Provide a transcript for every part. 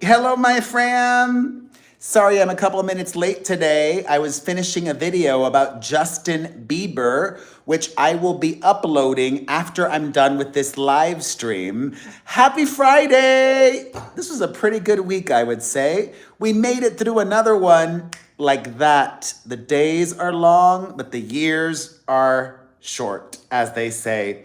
Hello, my fam. Sorry, I'm a couple of minutes late today. I was finishing a video about Justin Bieber, which I will be uploading after I'm done with this live stream. Happy Friday! This was a pretty good week, I would say. We made it through another one like that. The days are long, but the years are short, as they say.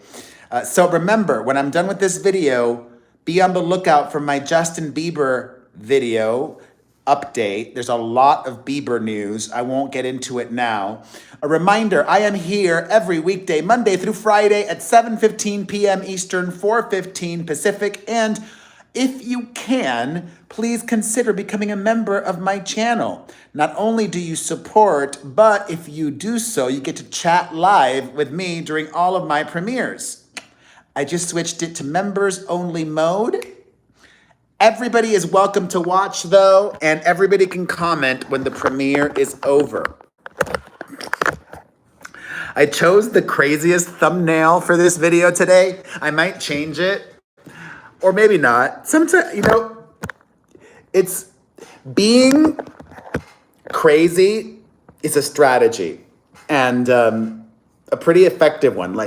So remember, when I'm done with this video, be on the lookout for my Justin Bieber video update. There's a lot of Bieber news. I won't get into it now. A reminder, I am here every weekday, Monday through Friday at 7:15 p.m. Eastern, 4:15 Pacific. And if you can, please consider becoming a member of my channel. Not only do you support, but if you do so, you get to chat live with me during all of my premieres. I just switched it to members only mode. Everybody is welcome to watch though, and everybody can comment when the premiere is over. I chose the craziest thumbnail for this video today. I might change it, or maybe not. Sometimes, it's being crazy is a strategy, and a pretty effective one.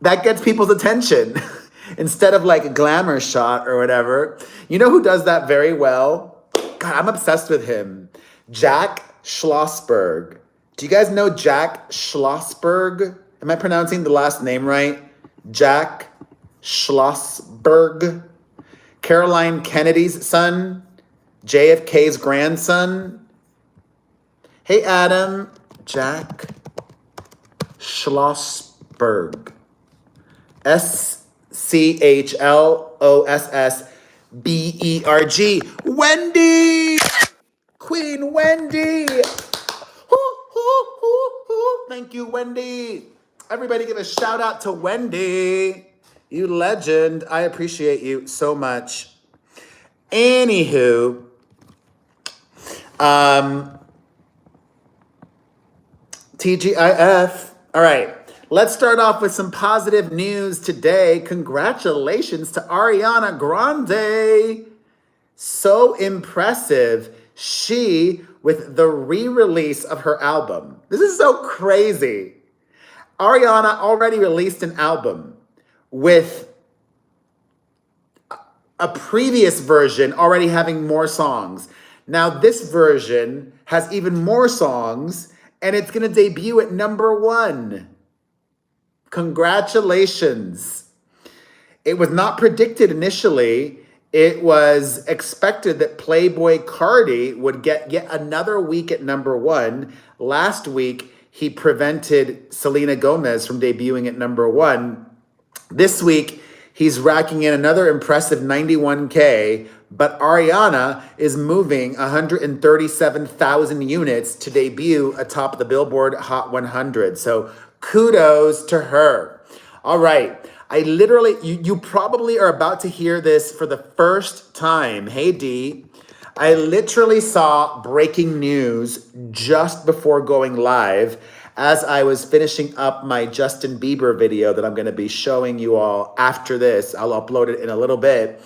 That gets people's attention instead of like a glamour shot or whatever. You know who does that very well? God, I'm obsessed with him. Jack Schlossberg. Do you guys know Jack Schlossberg? Am I pronouncing the last name right? Jack Schlossberg. Caroline Kennedy's son. JFK's grandson. Hey, Adam. Jack Schlossberg. Schlossberg. Wendy! Queen Wendy! Thank you, Wendy. Everybody give a shout out to Wendy. You legend. I appreciate you so much. Anywho, TGIF. All right. Let's start off with some positive news today. Congratulations to Ariana Grande. So impressive. She, with the re-release of her album. This is so crazy. Ariana already released an album with a previous version already having more songs. Now this version has even more songs, and it's going to debut at #1. Congratulations. It was not predicted initially. It was expected that Playboy Cardi would get yet another week at #1. Last week, he prevented Selena Gomez from debuting at #1. This week, he's racking in another impressive 91K, but Ariana is moving 137,000 units to debut atop the Billboard Hot 100. So kudos to her. All right. You probably are about to hear this for the first time. Hey, D. I literally saw breaking news just before going live as I was finishing up my Justin Bieber video that I'm going to be showing you all after this. I'll upload it in a little bit.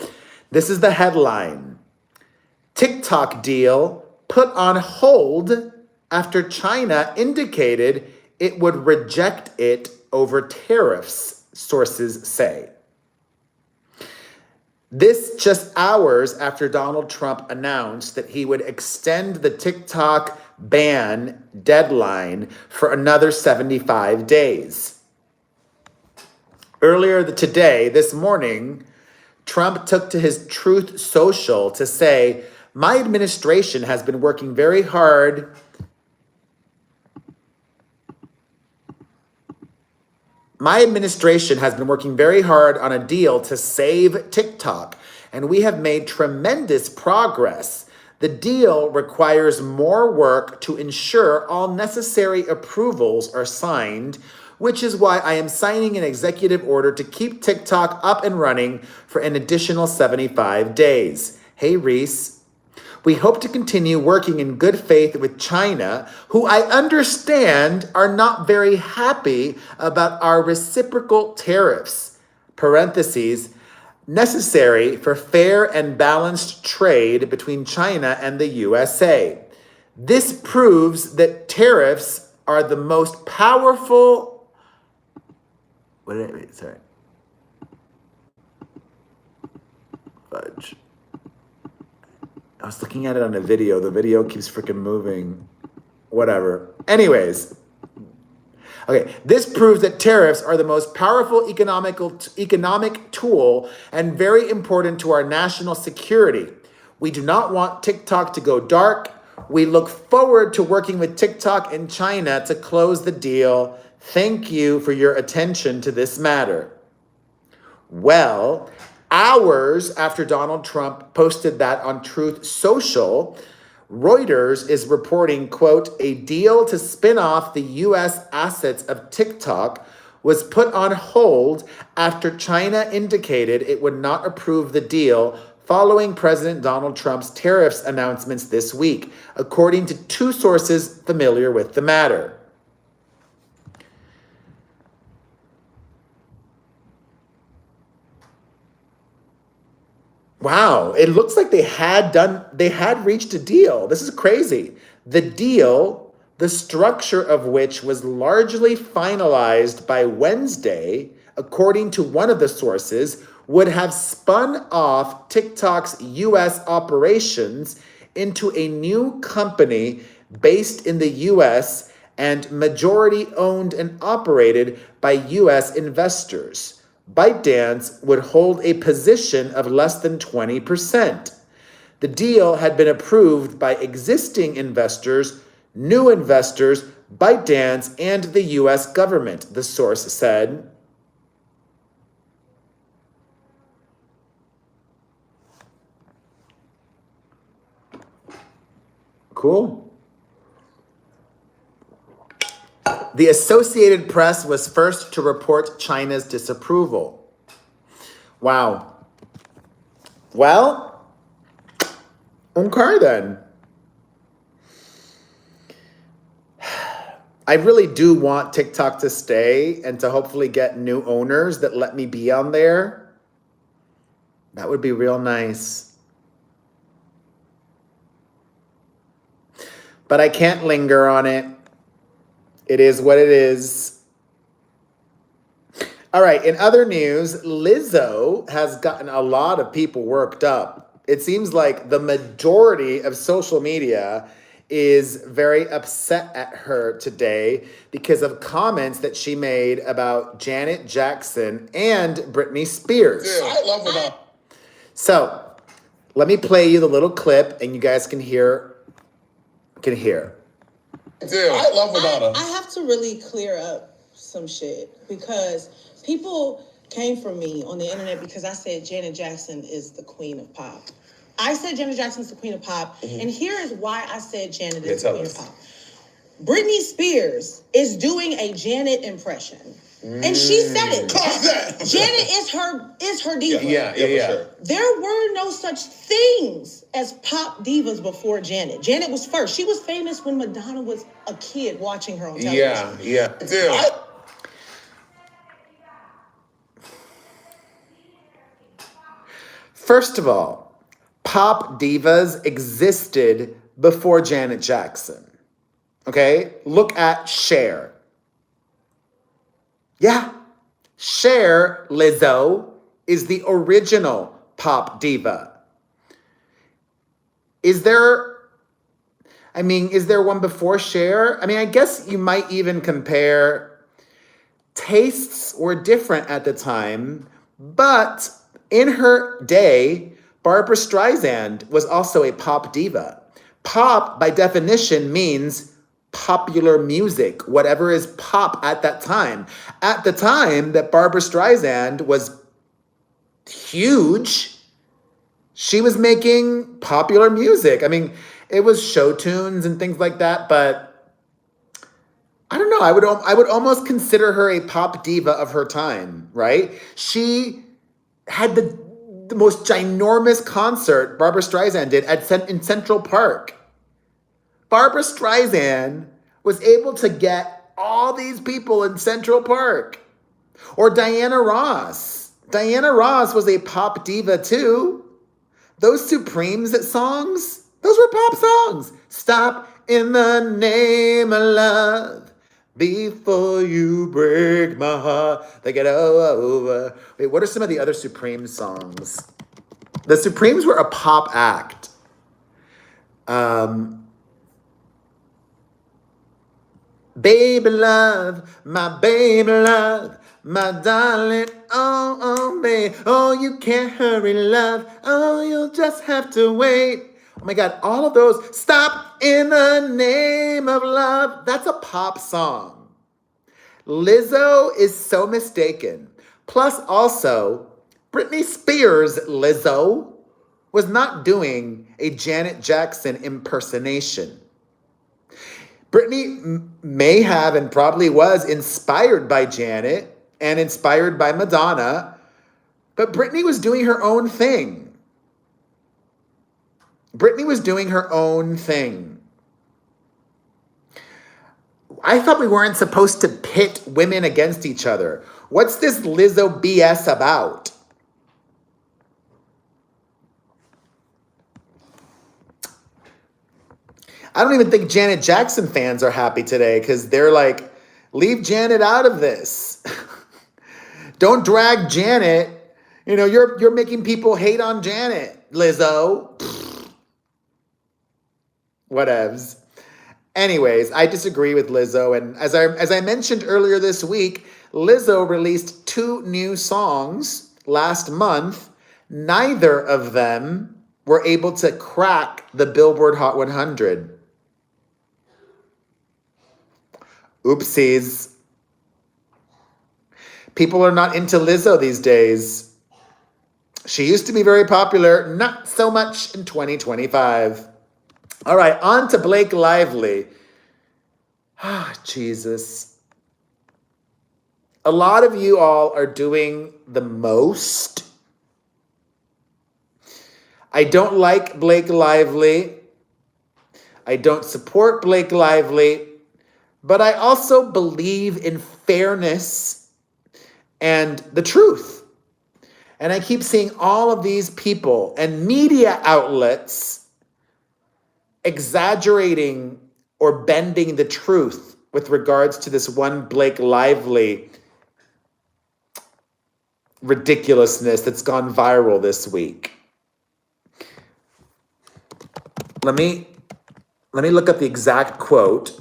This is the headline. TikTok deal put on hold after China indicated it would reject it over tariffs, sources say. This just hours after Donald Trump announced that he would extend the TikTok ban deadline for another 75 days. Earlier today, this morning, Trump took to his Truth Social to say, my administration has been working very hard on a deal to save TikTok, and we have made tremendous progress. The deal requires more work to ensure all necessary approvals are signed, which is why I am signing an executive order to keep TikTok up and running for an additional 75 days. Hey, Reese. We hope to continue working in good faith with China, who I understand are not very happy about our reciprocal tariffs. Parentheses, necessary for fair and balanced trade between China and the USA. This proves that tariffs are the most powerful. Sorry. Fudge. I was looking at it on a video. The video keeps freaking moving. Whatever. Anyways. Okay, this proves that tariffs are the most powerful economic tool and very important to our national security. We do not want TikTok to go dark. We look forward to working with TikTok and China to close the deal. Thank you for your attention to this matter. Well, hours after Donald Trump posted that on Truth Social, Reuters is reporting, quote, a deal to spin off the U.S. assets of TikTok was put on hold after China indicated it would not approve the deal following President Donald Trump's tariffs announcements this week, according to two sources familiar with the matter. Wow, it looks like they had reached a deal. This is crazy. The deal, the structure of which was largely finalized by Wednesday, according to one of the sources, would have spun off TikTok's US operations into a new company based in the US and majority owned and operated by US investors. ByteDance would hold a position of less than 20%. The deal had been approved by existing investors, new investors, ByteDance, and the US government, the source said. Cool. The Associated Press was first to report China's disapproval. Wow. Well, okay then. I really do want TikTok to stay and to hopefully get new owners that let me be on there. That would be real nice. But I can't linger on it. It is what it is. All right, in other news, Lizzo has gotten a lot of people worked up. It seems like the majority of social media is very upset at her today because of comments that she made about Janet Jackson and Britney Spears. Dude, I love her. So, let me play you the little clip and you guys can hear. Dude, I love Madonna. I have to really clear up some shit because people came for me on the internet because I said Janet Jackson is the queen of pop. I said Janet Jackson's the queen of pop, and here is why I said Janet is the queen of pop. Britney Spears is doing a Janet impression. And she said it. Janet is her diva. Yeah. For sure. There were no such things as pop divas before Janet. Janet was first. She was famous when Madonna was a kid watching her on television. Yeah. Dude. First of all, pop divas existed before Janet Jackson. Okay? Look at Cher. Yeah. Cher, Lizzo, is the original pop diva. Is there one before Cher? I mean, I guess you might even compare. Tastes were different at the time, but in her day, Barbra Streisand was also a pop diva. Pop, by definition, means popular music, whatever is pop at that time. At the time that Barbra Streisand was huge, she was making popular music. I mean, it was show tunes and things like that, but I don't know. I would almost consider her a pop diva of her time, right? She had the most ginormous concert Barbra Streisand did in Central Park. Barbra Streisand was able to get all these people in Central Park. Or Diana Ross. Diana Ross was a pop diva too. Those Supremes songs, those were pop songs. Stop in the name of love before you break my heart. They get over. Wait, what are some of the other Supreme songs? The Supremes were a pop act. Baby love, my darling, oh, babe, oh, you can't hurry, love, oh, you'll just have to wait. Oh my God, all of those, stop in the name of love. That's a pop song. Lizzo is so mistaken. Plus also, Britney Spears' Lizzo was not doing a Janet Jackson impersonation. Britney may have and probably was inspired by Janet and inspired by Madonna, but Britney was doing her own thing. Britney was doing her own thing. I thought we weren't supposed to pit women against each other. What's this Lizzo BS about? I don't even think Janet Jackson fans are happy today because they're like, leave Janet out of this. Don't drag Janet. You know, you're making people hate on Janet, Lizzo. Whatevs. Anyways, I disagree with Lizzo. And as I mentioned earlier this week, Lizzo released 2 new songs last month. Neither of them were able to crack the Billboard Hot 100. Oopsies. People are not into Lizzo these days. She used to be very popular, not so much in 2025. All right, on to Blake Lively. Ah, Jesus. A lot of you all are doing the most. I don't like Blake Lively. I don't support Blake Lively. But I also believe in fairness and the truth. And I keep seeing all of these people and media outlets exaggerating or bending the truth with regards to this one Blake Lively ridiculousness that's gone viral this week. Let me look up the exact quote.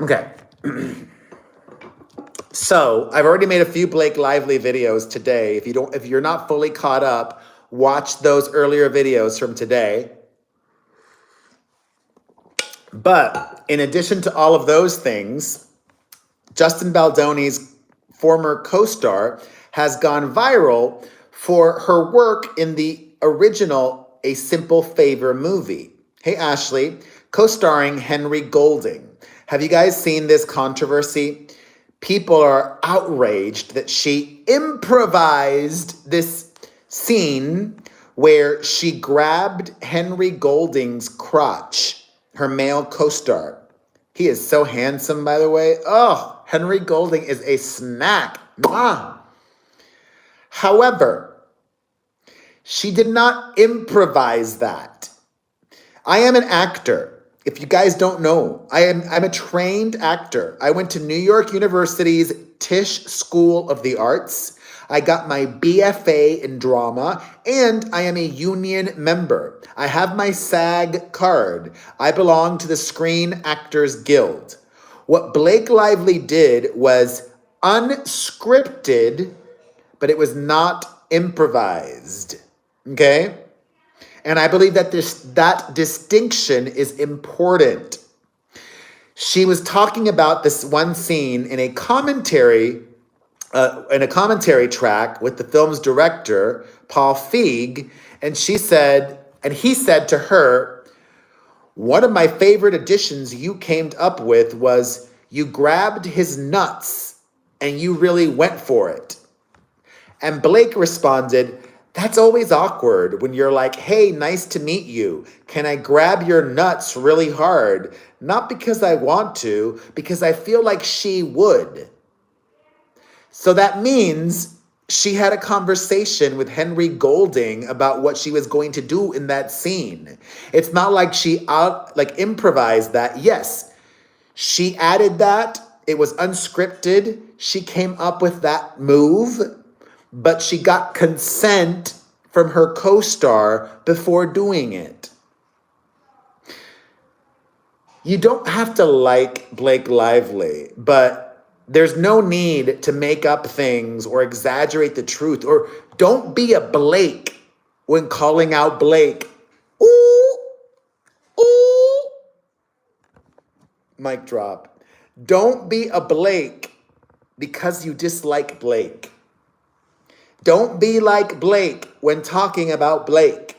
Okay. So I've already made a few Blake Lively videos today. If you're not fully caught up, watch those earlier videos from today. But in addition to all of those things, Justin Baldoni's former co-star has gone viral for her work in the original A Simple Favor movie. Hey, Ashley, co-starring Henry Golding. Have you guys seen this controversy? People are outraged that she improvised this scene where she grabbed Henry Golding's crotch, her male co-star. He is so handsome, by the way. Oh, Henry Golding is a snack. Mwah. However, she did not improvise that. I am an actor. If you guys don't know, I'm a trained actor. I went to New York University's Tisch School of the Arts. I got my BFA in drama, and I am a union member. I have my SAG card. I belong to the Screen Actors Guild. What Blake Lively did was unscripted, but it was not improvised. Okay? And I believe that that distinction is important. She was talking about this one scene in a commentary track with the film's director, Paul Feig, and he said to her, one of my favorite additions you came up with was you grabbed his nuts and you really went for it. And Blake responded, that's always awkward when you're like, hey, nice to meet you. Can I grab your nuts really hard? Not because I want to, because I feel like she would. So that means she had a conversation with Henry Golding about what she was going to do in that scene. It's not like she improvised that. Yes, she added that. It was unscripted. She came up with that move, but she got consent from her co-star before doing it. You don't have to like Blake Lively, but there's no need to make up things or exaggerate the truth, or don't be a Blake when calling out Blake. Ooh, ooh. Mic drop. Don't be a Blake because you dislike Blake. Don't be like Blake when talking about Blake.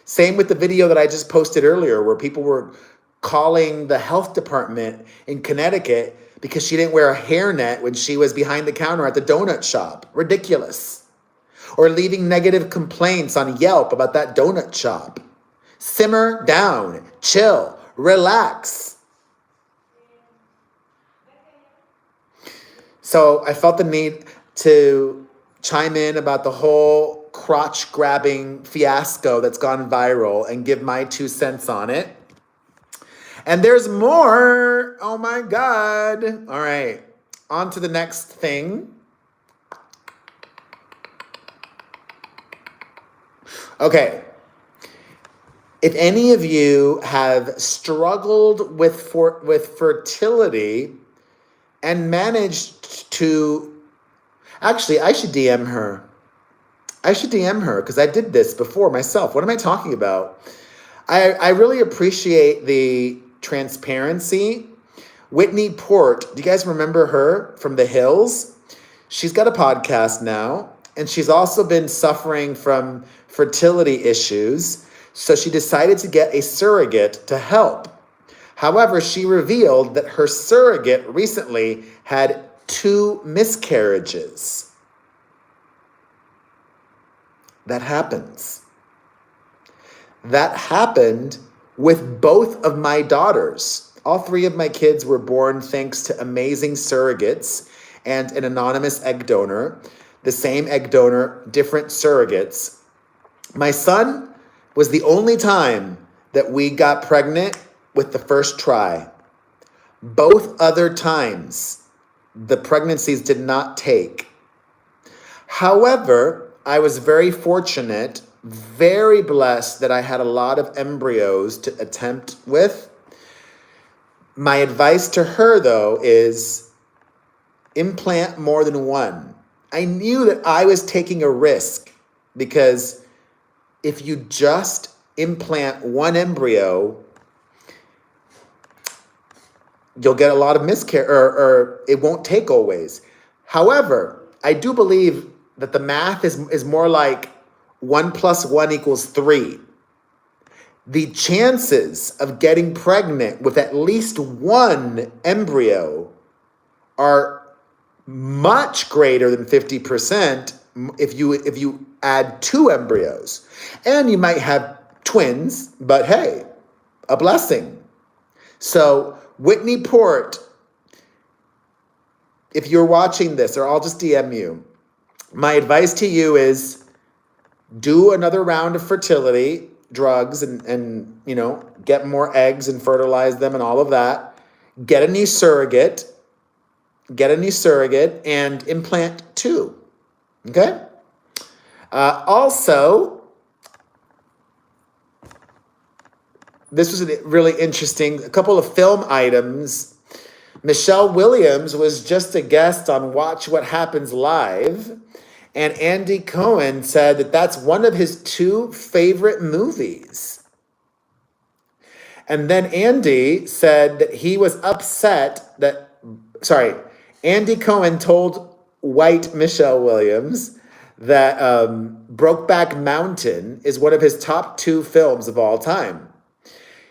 Same with the video that I just posted earlier where people were calling the health department in Connecticut because she didn't wear a hairnet when she was behind the counter at the donut shop. Ridiculous. Or leaving negative complaints on Yelp about that donut shop. Simmer down, chill, relax. So I felt the need to chime in about the whole crotch grabbing fiasco that's gone viral and give my 2 cents on it. And there's more. Oh my God. All right. On to the next thing. Okay. If any of you have struggled with fertility and managed to... Actually, I should DM her. Because I did this before myself. What am I talking about? I really appreciate the transparency. Whitney Port, do you guys remember her from The Hills? She's got a podcast now, and she's also been suffering from fertility issues, so she decided to get a surrogate to help. However, she revealed that her surrogate recently had 2 miscarriages. That happens. That happened with both of my daughters. All 3 of my kids were born thanks to amazing surrogates and an anonymous egg donor. The same egg donor, different surrogates. My son was the only time that we got pregnant with the first try. Both other times, the pregnancies did not take. However, I was very fortunate, very blessed that I had a lot of embryos to attempt with. My advice to her, though, is implant more than 1. I knew that I was taking a risk because if you just implant 1 embryo, you'll get a lot of miscarriage, or it won't take always. However, I do believe that the math is more like 1 + 1 = 3. The chances of getting pregnant with at least 1 embryo are much greater than 50% if you add 2 embryos. And you might have twins, but hey, a blessing. So Whitney Port, if you're watching this, or I'll just DM you, my advice to you is do another round of fertility drugs and get more eggs and fertilize them and all of that. Get a new surrogate and implant 2. Okay? Also, this was really interesting. A couple of film items. Michelle Williams was just a guest on Watch What Happens Live. And Andy Cohen said that that's one of his 2 favorite movies. And then Andy said that he was upset Andy Cohen told white Michelle Williams that Brokeback Mountain is one of his top 2 films of all time.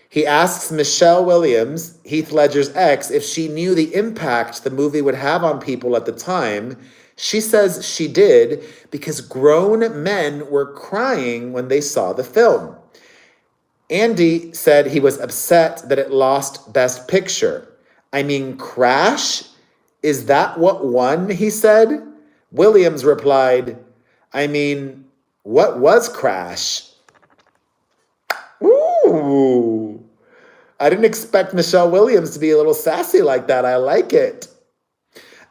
He asks Michelle Williams, Heath Ledger's ex, if she knew the impact the movie would have on people at the time. She says she did because grown men were crying when they saw the film. Andy said he was upset that it lost Best Picture. I mean, Crash Is that what won? He said. Williams replied, I mean, what was Crash? Ooh. I didn't expect Michelle Williams to be a little sassy like that. I like it.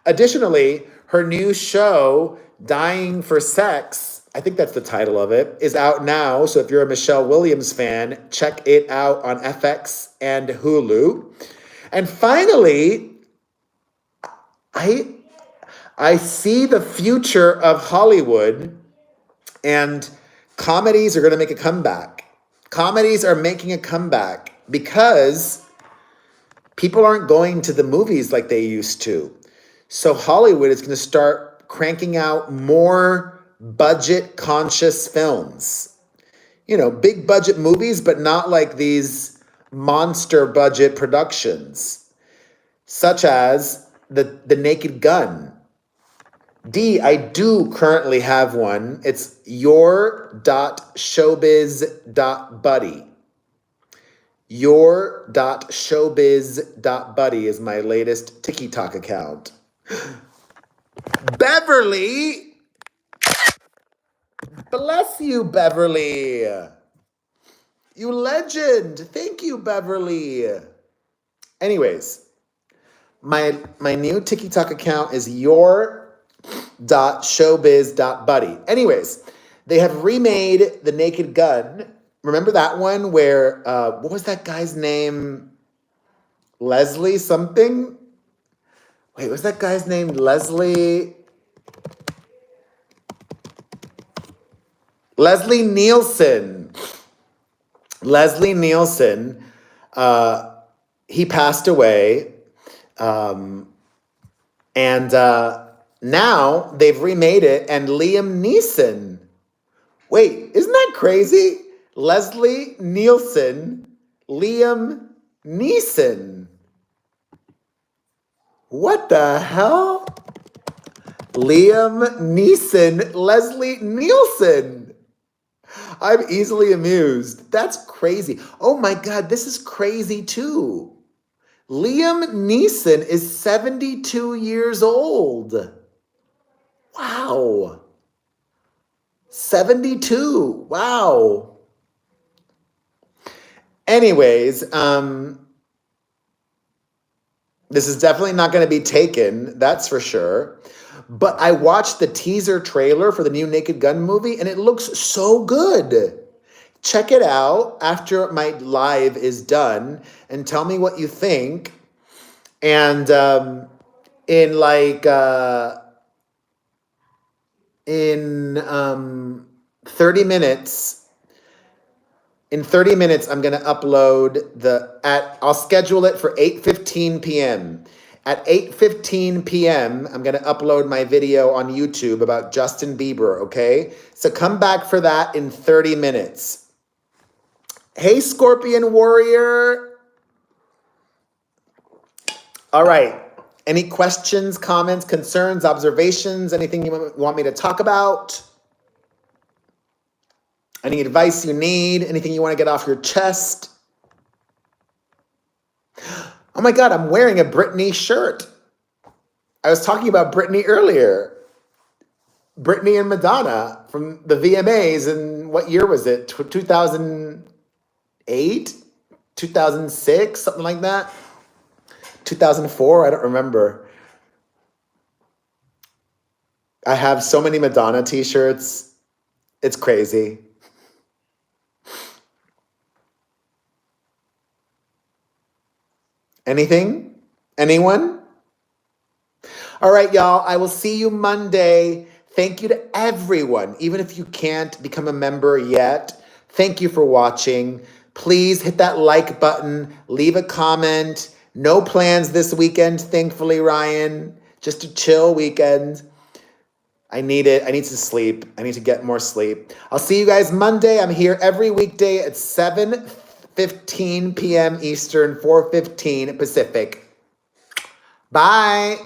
Additionally, her new show, Dying for Sex, I think that's the title of it, is out now. So if you're a Michelle Williams fan, check it out on FX and Hulu. And finally, I see the future of Hollywood, and comedies are going to make a comeback. Comedies are making a comeback because people aren't going to the movies like they used to. So Hollywood is going to start cranking out more budget-conscious films. You know, big budget movies, but not like these monster budget productions, such as the Naked Gun. I do currently have one. It's your.showbiz.buddy. Your.showbiz.buddy is my latest TikTok account. Beverly! Bless you, Beverly. You legend. Thank you, Beverly. Anyways, my new TikTok account is your.showbiz.buddy. Anyways, they have remade The Naked Gun. Remember that one where, what was that guy's name? Leslie something? Wait, was that guy's name Leslie? Leslie Nielsen. Leslie Nielsen. He passed away. And now they've remade it, and Liam Neeson. Wait, isn't that crazy? Leslie Nielsen, Liam Neeson. What the hell? Liam Neeson, Leslie Nielsen. I'm easily amused. That's crazy. Oh my God, this is crazy too. Liam Neeson is 72 years old. Wow. 72. Wow. Anyways, this is definitely not going to be taken, that's for sure. But I watched the teaser trailer for the new Naked Gun movie, and it looks so good. Check it out after my live is done and tell me what you think. And in 30 minutes, I'm going to upload I'll schedule it for 8:15 p.m. At 8:15 p.m., I'm going to upload my video on YouTube about Justin Bieber, okay? So come back for that in 30 minutes. Hey, Scorpion Warrior. All right. Any questions, comments, concerns, observations, anything you want me to talk about? Any advice you need? Anything you want to get off your chest? Oh my God, I'm wearing a Britney shirt. I was talking about Britney earlier. Britney and Madonna from the VMAs, and what year was it? 2008? 2006? Something like that? 2004? I don't remember. I have so many Madonna t-shirts. It's crazy. Anything? Anyone? All right, y'all. I will see you Monday. Thank you to everyone. Even if you can't become a member yet, thank you for watching. Please hit that like button. Leave a comment. No plans this weekend, thankfully, Ryan. Just a chill weekend. I need it. I need to sleep. I need to get more sleep. I'll see you guys Monday. I'm here every weekday at 7:15 p.m. Eastern, 4:15 Pacific. Bye.